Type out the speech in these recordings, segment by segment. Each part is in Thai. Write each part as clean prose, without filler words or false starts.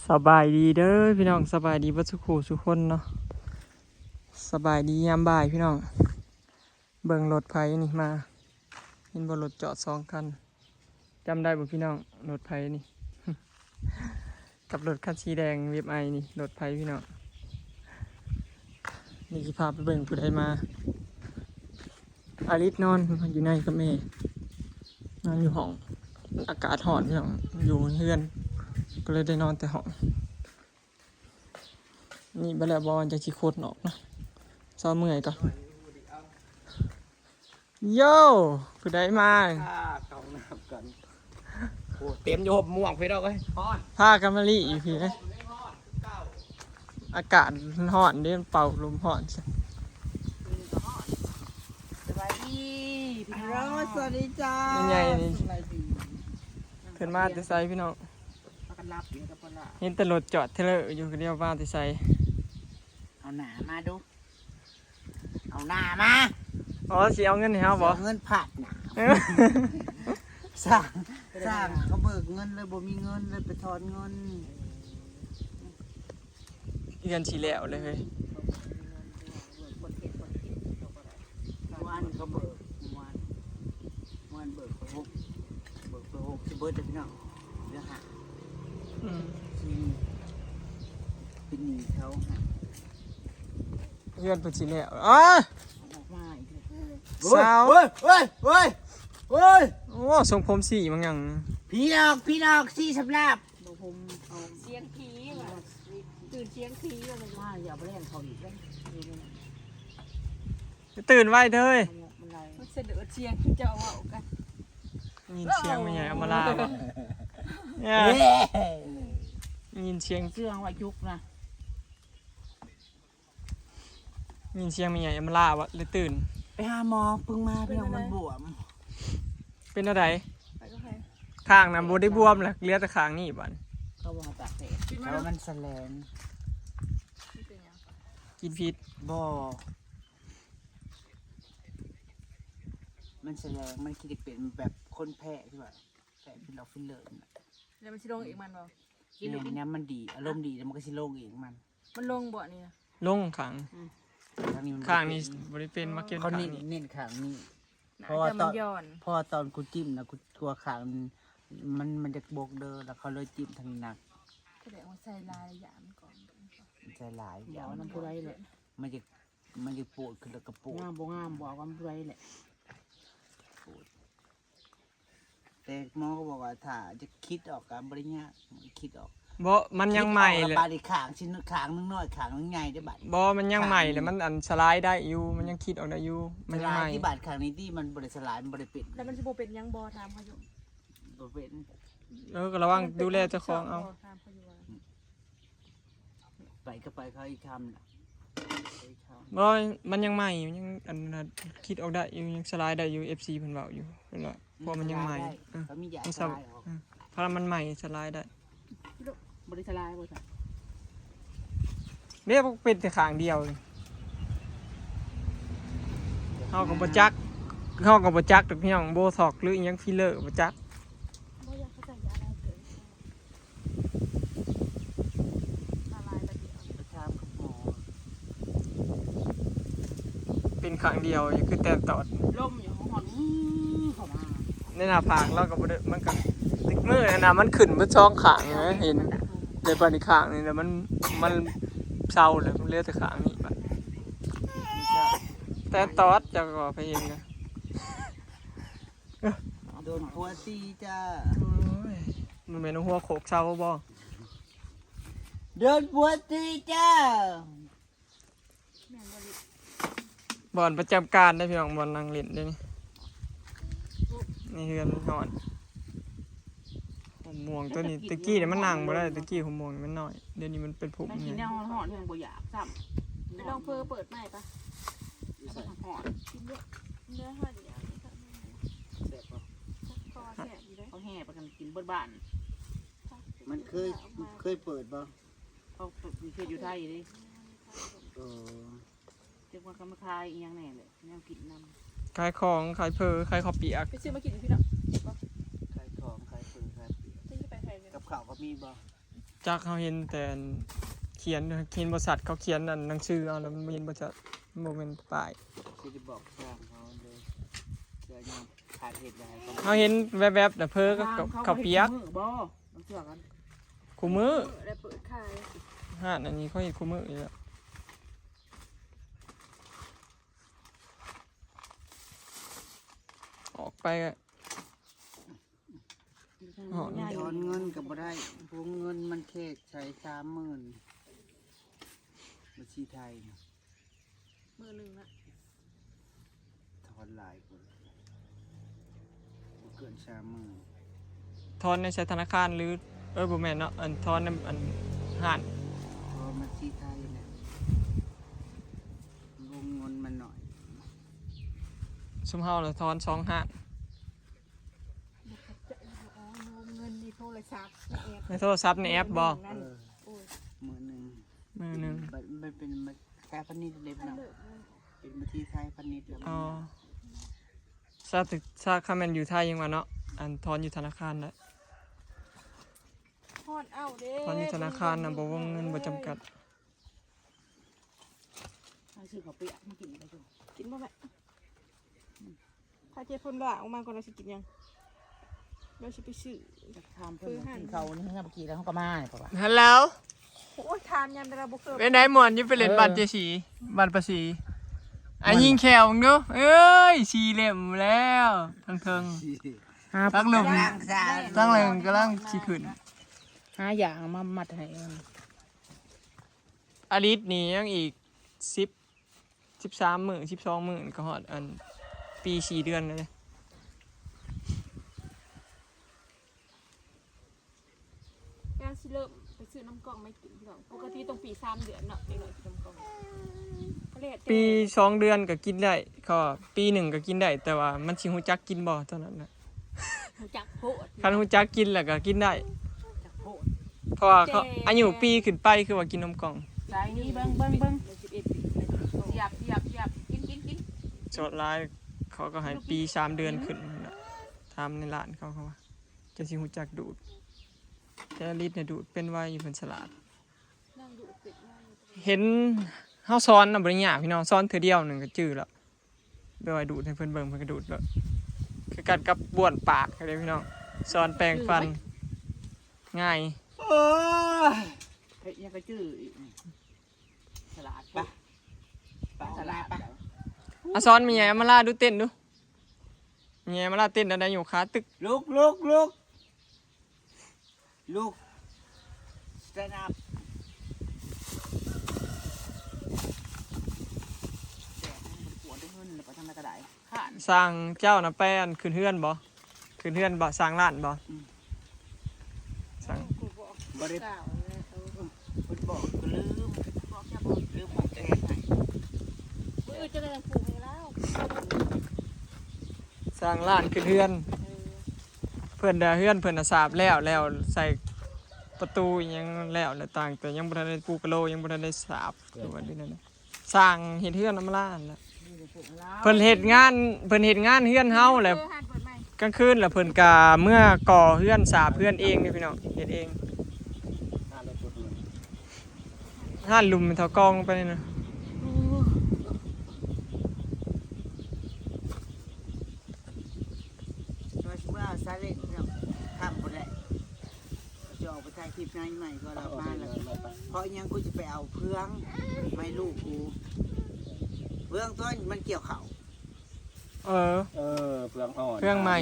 สบายดีเด้อพี่น้องสบายดีเบ่ทุกคู่ทุกคนเนาะสบายดียามบ่ายพี่น้องเบิ่งรถไผนี่มาเห็นบ่รถจอด2คันจำได้บ่พี่น้องรถไผนี่ กับรถคันสีแดงเว็บไอนี่รถไผพี่น้องนี่สิพาไปเบิ่งผู้ใดมาอาริสนอนอยู่ในกับแม่นอนอยู่ห้องอากาศร้อนพี่น้องอยู่เฮือนก็เลยได้นอนแต่ห้องนี่บลาบอลจะขี้โคตรหนอกนะซ้อมเมื่อยก่อนโย่ผู้ใดมาเข้าน้ำกันโอ้เต็มโยบม่วงพี่ดอกเอ้ยผ้ากันมาลีอีพี่นะอากาศร้อนเด้เป่าลมร้อนสวัสดีพี่น้องสวัสดีจ้าใหญ่นี่เพิ่นมาแต่ไซพี่น้องมากันรับอยู่กับปลาเห็นแต่รถจอดเทเลอร์อยู่คนเดียวมาแต่ไซเอาหนามาดูเอาหนามาอ๋อสิเอาเงินให้เฮาบ่ เงินผัดหนาสร้างเขาเบิกเงินเลยบ่มีเงินเลยไปถอนเงินเงินสิแล้วเลยเฮ้ยวันเขาเบิกวันเบิกไปหกสิเบิร์ดพี่น้องเดี๋ยวหาที่เป็นหนี้เขาฮะเงินเพิ่นสิแล้วอ๋อออกมาอีกสาวเฮ้ยโอ้ทรงผมสีบางอย่างพี่ดอกสี่สำรับผมเอาเสียงผีว่ะตื่นเสียงผีว่ะมัน ว่าอย่าไปเล่นเขาอีกเลย ตื่นไว้เด้อ มันไร มันเสด็จเสียงเจ้าว่ากัน ยินเสียงไม่ใหญ่เอามาลาบ่เนี่ยยินเสียง เสื่องว่ายุกนะ ยินเสียงไม่ใหญ่เอามาลาวะเลยตื่นไปหาหมอเพิ่งมาพี่น้องมันบวมเป็นอะไร ไปก็ไป ข้างนะบ่ได้บวมแหละเหลือแต่ข้างนี่บัด เขาบอกตัดเศษแล้วมันแสลง กินพิษ บ่มันแสลงมันคิดจะเป็นแบบคนแพ้ที่ว่าแพ้เป็นเราฟิลเลอร์ แล้วมันสิลงอีกมันบ่ กินหรือเนี่ยมันดีอารมณ์ดีแล้วมันก็สิโล่งเองมัน มันลงบ่นี่นะ ลงข้าง ข้างนี้มัน ข้างนี้บ่ได้เป็นมาเก็บ เขา ข้าง เน้น นี้ เน้นข้างนี้ น่า เพราะว่า จะมันย้อน พอตอนกูจิ้มนะกูกลัวขางมันจะบกเด้อแล้วเขาเลยจิ้มทางนี้หนัก แสดงว่าใส่ลายยามก่อน ใจหลาย เดี๋ยวน้ำ มั ผู้ใดแหละ มันจะปวดขึ้นแล้วก็ปวด งามบ่งามบ่ว่าผู้ใดแหละ แต่หมอก็บอกว่าถ้าจะคิดออกกับบริญญาคิดออก บ่มันยังใหม่เลย บาดอีกขางชิ้นขางนึงน้อยขางนึงใหญ่ได้บัด บ่มันยังใหม่เลยมันอันสไลด์ได้อยู่มันยังคิดออกได้อยู่มันยังใหม่ ที่บาดขางนี้ที่มันบริสลายมันบริปิด แล้วมันสิบ่เป็นหยังบ่ถามเขาอยู่ บริเป็น ก็ระวังดูแลเจ้าของเอา ถามเขาอยู่ว่า ไปก็ไปเขาอีกคำน่ะ บ่มันยังใหม่มันยังอันนั้นคิดออกได้อยู่ยังสไลด์ได้อยู่ FC เพิ่นเว้าอยู่เพิ่นว่าเพราะมันยังใหม่ เขามียา มัน คลายออก เพราะมันใหม่สไลด์ได้ บริสลายบ่จ้ะ เรียกเป็นแต่ข้างเดียวเฮาก็บ่จักเฮาก็บ่จักดอกพี่น้องโบท็อกหรืออิหยังฟิลเลอร์บ่จัก บ่อยากเข้าใจยาอะไรเกิดละลายแบบเดียว ไปถามกับหมอ เป็นข้างเดียวยังคือแต่ตอด ล่มอยู่ห้องหอนเข้ามา ในหน้าผากเราก็บ่ได้มันก็ติดมือน่ะมันขึ้นเบิดช่องข้างนะเห็นในปานข้างนี่แล้วมันเศร้าเลยมันเหลือแต่ข้างนี้บัด ไม่ใช่ แต่ตอดจะก็ไปเห็นนะ โดนพัวตีจ้า โอ้ยมันแม่นหัวโขกเศร้าบ่ โดนพัวตีจ้า แม่นบ่ลิ บ่อนประจำการได้พี่น้องบ่อนนั่งเล่นเด้นี่นี่เฮือนนอนผมม่วงตัวนี้ตะกี้เนี่ยมันนั่งบ่ได้ตะกี้ผมม่วงมันน้อยเดี๋ยวนี้มันเป็นผม ไม่กิน ให แน ญ่ วหอนยังบ่อยากซ้ ไปลองเพอเปิดใหม่ปะ ำหอน กินเนื้อหอยอย่างนี้ค่ะ แซ่บป่ะ คอแสบอยู่ได้ เขาแห่ไปกันกินเบิดบ้านมันเคยเปิดป่ะเขาเคยอยู่ไทยดิเรียกว่าคำคายอีกอย่างแน่เลยแนวกินน้ำ ขายของขายเพอขายข้าวเปียก ไปซื้อมากินพี่น้อง ขายของขายปืนขาย ที่จะไปไทยเลย กับข้าวก็มีบ่ จักเขาเห็นแต่เขียนบริษัทเขาเขียนอันหนังสือเอาแล้วมันเห็นบริษัทโมเมนต์ป้าย สิได้บอกสร้างเขาเลยเดี๋ยวยังขาดเหตุใดเขา เขาเห็นแวบๆแต่เพ้อก็เขาเปียก บ่ต้องเชื่อกัน คู่มือ ได้เปิดขาย ห้านอันนี้เขาเห็นคู่มืออยู่แล้วออกไปก็อ๋อ ถอนเงินก็บ่ได้วงเงินมันแค่ใช้30,000บัญชีไทยน่ะ มือหนึ่งละ ถอนหลายคนบ่เกิน30,000 ทอนในใช้ธนาคารหรือบ่แม่นเนาะอันทอนในอันห้าน เพราะบัญชีไทยน่ะวงเงินมันหน่อย ซุมเฮาเลยทอน2ห้าน อ๋อเงินในโทรศัพท์ในแอป ในโทรศัพท์ในแอปบ่ นั่น เออ โอ้ย มื้อหนึง มือหนึง มันเป็นการพาณิชย์เล็บ ถ้า เนาะ เลิกเลย เป็นบัญชีไทยพาณิชย์แล้ว อ๋อซาคาแมนอยู่ไทยยังว่าเนาะอันทอนอยู่ธนาคารได้ ทอดเอาเด้ ทอนอยู่ธนาคารน่ะบ่วงเงินบ่จำกัด ถ้าซื้อข้าวเปียกมากินไปดู กินบ่แม่ถ้าเจ๊พ่นว่าออกมาก่อนเราสิกินยังเราสิไปซื้อ จะทำเพื่อนกินเขานี่เมื่อกี้แล้วเขาก็มาเนี่ยป่าว ฮัลโหล โอ้ยทานยำแต่เราบ่เคย เป็นไดหมอนอยู่ไปเล่นบัตรเจสีบัตรประสีอ่ะยิงแขวมึงดูเอ้ยสีเหลี่ยมแล้วทั้งเทิงตั้งลมตั้งเลยกำลังสิขึ้น หาอย่างมามัดให้ อาทิตย์นี้ยังอีก13 มื้อ12 มื้อก็ฮอดอันปี4 เดือนเลย งานสิเริ่มไปซื้อน้ำกล่องไม่กินพี่น้องปกติต้องปี3 เดือนเนาะเด็กน้อยกินน้ำกล่องเขาเรียก ปี2 เดือนก็กินได้ก็ปี1ก็กินได้แต่ว่ามันสิฮู้จักกินบ่เท่านั้นน่ะ จักโพด คันฮู้จักกินแล้วก็กินได้ จากโพด เพราะว่าเขาอายุปีขึ้นไปคือว่ากินนมกล่อง สายนี้เบิ้ง 11 ปี เสียบกิน โจทย์ร้ายเขาก็ให้ปี3 เดือนขึ้นนั่นน่ะทำในร้านเขาว่าจะสิฮู้จักดูดแต่ลิตรเนี่ยดูดเป็นไวอยู่เพิ่นฉลาด นั่งดูเป็ดนั่ง เห็นเฮาซ้อนน่ะบ่ได้ยากพี่น้องซ้อนเทื่อเดียวหนึงก็จื้อแล้วไปไว้ดูดให้เพิ่นเบิ่งเพิ่นก็ดูดแล้วคือกันกับบ้วนปากเด้พี่น้องซ้อนแปรงฟันง่าย โอ้ยเฮ้ยยังก็จื้ออีกฉลาดปะฉลาดปะ อ่ะซ้อนมีไงมาล่าดูเต้นดูมีไงมาล่าเต้นอะไรอยู่ขาตึก ลุก stand up ปวดเงินหรือไปทำอะไรก็ได้ข้าน สร้างเจ้าน่ะแป้นขึ้นเฮือนบ่ขึ้นเฮือนบ่สร้างร้านบ่สร้าง กูบอก บริ กล่าวเลยคุณบอกก็ลืมบอกจะบอกลืมบอกแกให้ จะเดินผูกให้แล้ว สร้างร้านขึ้นเฮือน เพื่อนเฮือนเพื่อนน่ะสาบแล้วใส่ประตูอิหยังแล้วต่างแต่ยังบ่ทันได้ปูกระโลยังบ่ทันได้สาบหรือว่านี่นั่นน่ะสร้างเฮ็ดเฮือนนำร้านแล้วเพิ่นเฮ็ดงานเฮือนเฮาแหละ หันเปิดใหม่ กลางคืนแล้วเพิ่นก็เมื่อก่อเฮือนสาบเฮือนเองนี่พี่น้องเฮ็ดเองห้านลุมเท่ากองไปนี่นะ เมื่อซาเล้งเนี่ยทำบ่ได้จะออกไปถ่ายคลิปงานใหม่ก็เรามาแล้วเพราะยังกูจะไปเอาเพื่องไม่ลูกกูเพื่องต้นมันเกี่ยวเข่า เออ เปลืองอ่อน เครื่องใหม่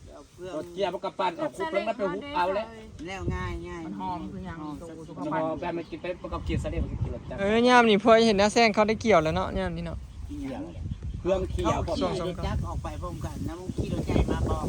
เอาเพื่อง รถเกียร์มันกับปั่นออกคุกแล้วมันไปหุบเอาแล้ว แนวง่ายมันหอมคือยัง จะพอแบบมันกินไปประกอบเกียร์ซะเด็มันกินรถจักร ยามนี่พอเห็นหน้าแซงเขาได้เกี่ยวแล้วเนาะยามนี่เนาะ อีหยัง เครื่องเขียว ขี่รถจักรออกไปพร้อมกันนะมึงขี่รถใหญ่มาบอก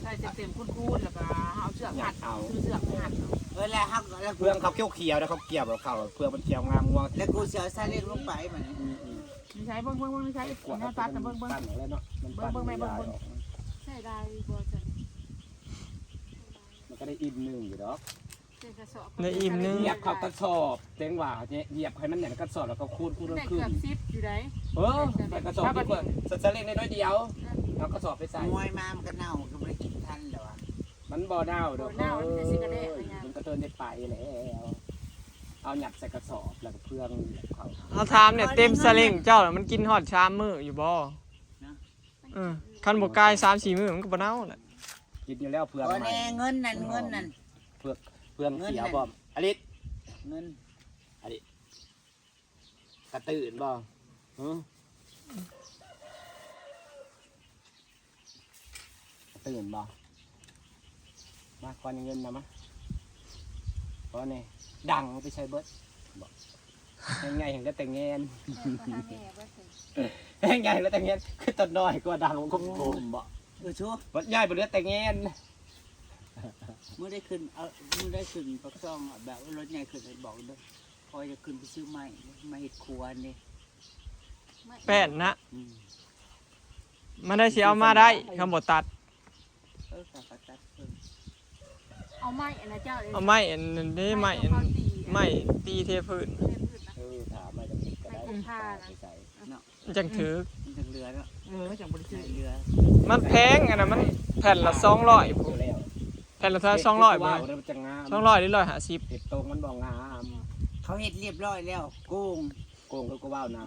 ใส่เต็มๆคูนๆแล้วก็เอาเชือกหัดซื้อเชือกหัด แล้วฮักแล้ว เครื่องเขาเขียวแล้วเขาเกี่ยวเขาเพื่อมันเขียวงามงวง แล้วกูเสียซาเล้งลงไปเหมือน ใช้เบิ้งใช้ กวด หน้าตาแต่เบิ้ง ปั่นแล้วเนาะมันปั่นมัน ใช่ได้บัวจัน ก็ได้อิ่มหนึ่งอยู่ดอก เจอกระสอบ ในอิ่มนึง เหยียบเขากระสอบเต็งว่าเหยียบให้มันแหน่งกระสอบแล้วก็คูณ ได้ ขึ้ เกื น อบ10อยู่ไหน แต่กระสอบดีกว่าสัตว์เล็กน้อยเดียวเอากระสอบไปใส่ มวยมามันก็เน่าก็ไม่ได้กินทันแล้วอ่ะ มันบ่เน่าดอก บ่เน่ามันจะสิกระแดะอะไรเงี้ย มันก็เทินได้ไปแล้วเอาหยัดใส่กระสอบแล้วก็เพื่องเขา เอาถามเนี่ยเต็มสลิงเจ้าน่ะมันกินฮอดชามมื้ออยู่บ่คันบ่กาย3-4มื้อมันก็บ่เน่าแหละ กินอยู่แล้วเพื่อง โอ้ ใหม่ แน่เงินนั่นเงินนั่น เพื่องเสียบ่อลิศ เงิน กระตื่นบ่กระตื่นบ่มาก่อนเงินนะมะเพราะนี่ดังไปใช้เบิดบ่ง่ายๆเห็นแล้วแต่เงินง่ายๆแล้วแต่เงินคือต้นน้อยกว่าดังมันก็โกมบ่ ชัว วัดใหญ่บ่เหลือแต่เงิน มื้อได้ขึ้นมื้อได้ขึ้นปักซ่องแบบรถใหญ่ขึ้นบอกเด้อพอจะขึ้นไปซื้อไม้มาเฮ็ดครัวนี่ แป้นนะมันได้สิเอามาได้คำบ่ตัด ก็ตัดเพิ่น เอาไม้อันนะเจ้าเลย เอาไม้อันนั้นเด้ไม้อันไม้ตีเทพื้น ถามมาจะผิดก็ได้ใส่ จังถือ มันจะเรือแล้ว จังบริสุทธิ์ เรือ มันแพงอันนั้นมันแผ่นละ200พุ่น แล้ว แผ่นละเท่า200บ่ ว้าวมันจะงาม 200หรือ150 เห็ดตรงมันบ่งาม เขาเฮ็ดเรียบร้อยแล้วโกง โกงก็ว้าวนะ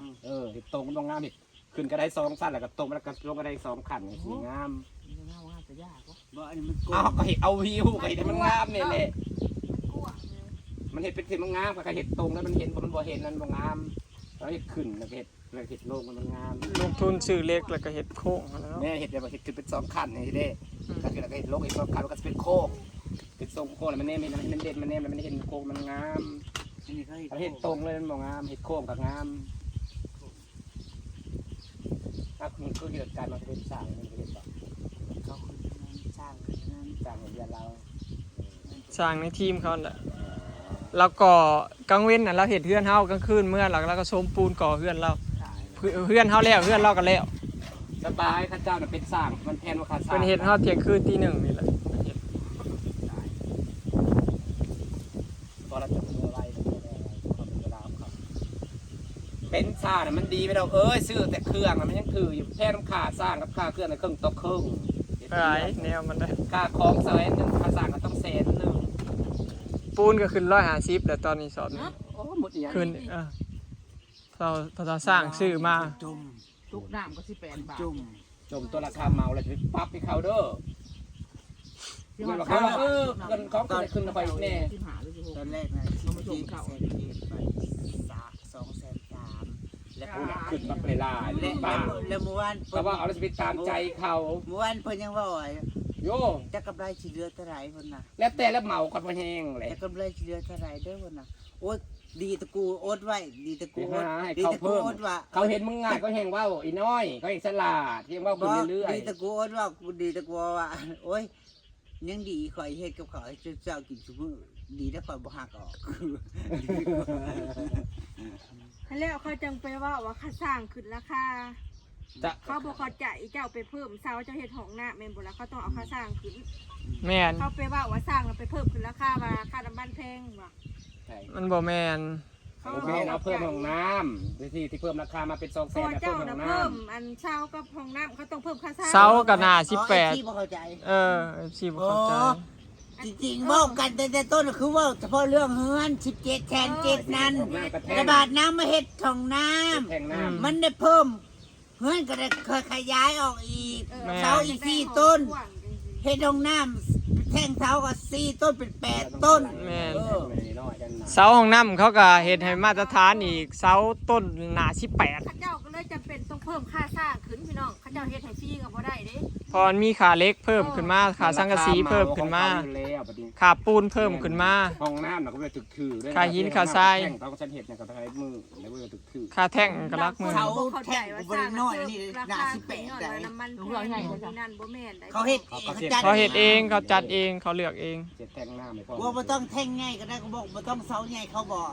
เห็ดตรงมันบ่งามเห็ดขึ้นก็ได้2สั้นแล้วก็ตรงแล้วก็ลงก็ได้2ขันสีงาม ง่ายจะยากวะ บ่อันนี้มันโกง เอาก็เห็ดเอาวิวก็เห็ดมันงามนี่แหละ กลัว มันเห็ดเป็นสีมันงามก็เห็ดตรงแล้วมันเห็นมันบ่เห็นนั้นบ่งามแล้วเห็ดขึ้นแล้วเห็ดแล้วเห็ดลงมันงาม ลงทุนซื้อเล็กแล้วก็เฮ็ดโค้งแล้ว แม่เห็ดแบบเห็ดขึ้นเป็น2ขันนี่เด้ก็คือแล้วก็เห็ดลงอีก2ขันก็จะเป็นโคกเป็นทรงโคกแล้วมันเน่มันเด่นมันเน่มันเห็นโคกมันงาม อันนี้เขาเฮ็ด เห็ดตรงเลยมันบ่งามเห็ดโค้งก็งามถ้าคุณคือเกิดการมาเป็นสร้างมันก็เห็ดบ่ เขาขึ้นนั้นสร้างขึ้นนั้น สร้างของเรียนเรา สร้างในทีมเขาแหละแล้วก็กลางเว้นน่ะเราเฮ็ดเฮือนเฮากลางคืนเมื่อเราก็โซมปูนก่อเฮือนเราเฮือนเฮาแล้วเฮือนเราก็แล้ว สบายข้าเจ้าน่ะเป็นสร้างมันแทนว่าข้าสร้าง เป็นเฮ็ดเฮาเที่ยงคืนตี 1นี่แหละ พอเราจะมืออะไรความเป็นเวลาของเขาเป็นสร้างน่ะมันดีไปเราซื้อแต่เครื่องน่ะมันยังถืออยู่แค่น้ำค่าสร้างกับค่าเครื่องในเครื่องต่อเครื่อง หลายแนวมันได้ ค่าของแสนนึงค่าสร้างก็ต้องแสนนึง ปูนก็ขึ้น150แล้วตอนนี้สอบนี้ โอ้หมดอย่าง ขึ้นเราสร้างซื้อมา จุ่ม ทุกน้ำก็18 บาท จุ่ม จมตัวราคาเมาเลยจะไปปรับให้เขาเด้อเงินเขาเงินของก็ขึ้นไปแน่ ที่หาหรือที่ ตอนแรกนะที่แสนเจ็ดไป2,300,000แล้ว ขึ้นมาเวลา และ บ้า แล้วเมื่อวาน เพราะว่าเอาเราจะไปตามใจเขา เมื่อวานเพิ่นยังว่าว่า โย จะกำไรสิเหลือเท่าไหร่เพิ่นน่ะ แล้วแต่แล้วเมาก่อนพอแห้งเลย จะกำไรสิเหลือเท่าไหร่เด้อเพิ่นน่ะโอ๊ยดีตะกูโอ๊ตไว้ดีตะกู กู โอ๊ต ให้ ดี เขา ตะกู เพิ่ม โอ๊ตว่า เขาเห็นมึงง่ายก็แห้งว่าอีน้อยก็เห็นฉลาดที่ว่าคุณเรื่อย ดีตะกูโอ๊ตว่ากูดีตะกูว่าโอ๊ยยังดีข่อยเฮ็ดกับเขาให้เจ้ากินซุมื้อดีแล้วข่อยบ่หักออก แล้วเขาจังไปว่าค่าสร้างขึ้นราคา จะ เขาบอกเขาจ่ายเจ้าไปเพิ่มเสาเจ้าเฮ็ดห้องน้าแม่นบ่ล่ะเขาต้องเอาค่าสร้างขึ้น แม่น เขาไปว่าสร้างแล้วไปเพิ่มขึ้นราคาว่าค่าน้ำมันแพงว่ะ มันบ่แม่น เขา โอเคเอาเพิ่มห้องน้ำที่เพิ่มราคามาเป็น200,000 พอ แล้วเพิ่ เจ้าม ห้ น่ะ องน้ เพิ่มอันเช่ากับห้องน้ำเขาต้องเพิ่มค่าสร้าง เสาก็น่า ที่ 18 บ่เข้าใจ FC บ่เข้าใจ จริงๆเว่ากันแต่ต้นคือเว่าเฉพาะเรื่องเฮือน17แทน7นั้น ำ ระบาดน้ำมาเฮ็ดของน้ แทงน้ ำมันได้เพิ่มเฮือนก็ได้ขยายออกอีก เสาอีก4ต้น เฮ็ดของน้ำแท่งเสาก็4ต้นเป็น8ต้น แม่น ำน้อยกันนะ เสาห้องน้ำเขาก็เฮ็ดให้มาตรฐานอีกเสาต้นหนา18 ข้าเจ้าก็เลยจำเป็นต้องเพิ่มค่าสร้างขึ้นพี่น้องข้าเจ้าเฮ็ดให้ฟรีก็บ่ได้เด้ พอมันมีขาเล็กเพิ่มขึ้นมาขาสังกะสีเพิ่มขึ้นมาขาปูนเพิ่มขึ้นมา ห้องน้ำเราก็ไปถึกถือด้วย ค่าหินค่าทราย ต้องฉันเห็ดเนี่ยก็ต้องใช้มือแล้วก็ถึกถือ ค่าแท่งก็รักมือ เสาแท่งก็บ่ได้น้อยนี่หน้า18ได้ น้ำมันแพงนั่นบ่แม่นได้ เขาเฮ็ดเองจัด เขาเฮ็ดเองเขาจัดเองเขาเลือกเอง เจ็ดแทงหน้าไม่พอ ว่าบ่ต้องแท่งง่ายก็ได้ก็บอกบ่ต้องเสาใหญ่เขาบอก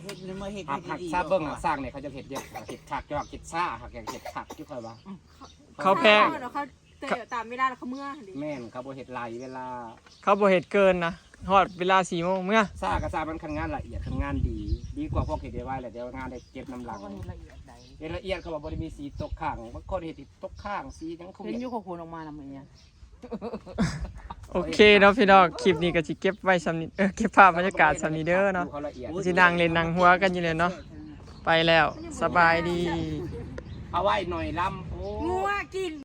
เฮ็ดมาเฮ็ด หัก ให้ดี ซาเบิ้งสร้างเนี่ยเขาจะเห็ดเยอะเห็ดถักจะหักเห็ดซ่าหักอย่างเห็ดถักที่คอยว่า เขาแพง เขาเตะตามเวลาแล้วเขาเมื่อดิ แม่นเขาบ่เห็ดไหลเวลา เขาบ่เฮ็ดเกินนะฮอดเวลา4 โมงเมื่อ ซ่ากับซ่ามันคันงานละเอียดคันงานดีกว่าพวกเห็ดเดียวไว้แหละเดี๋ยวงานได้เก็บน้ำหลัง ก็ละเอียดใด เห็ดละเอียดเขาบอกบ่ได้มีสีตกข้างบางคนเห็ดตกข้างสีทั้งคู่ เห็นอยู่ของคนออกมาทำไมเนี่ย โอเคเนาะพี่น้องคลิปนี้ก็สิเก็บไว้สำนี้เก็บภาพบรรยากาศสำนี้เด้อเนาะ เขาละเอียด สินั่งเล่นนั่งหัวกันอยู่เลยเนาะไปแล้วสบายดี เอาไว้หน่อยลำโอ้ งัวกิน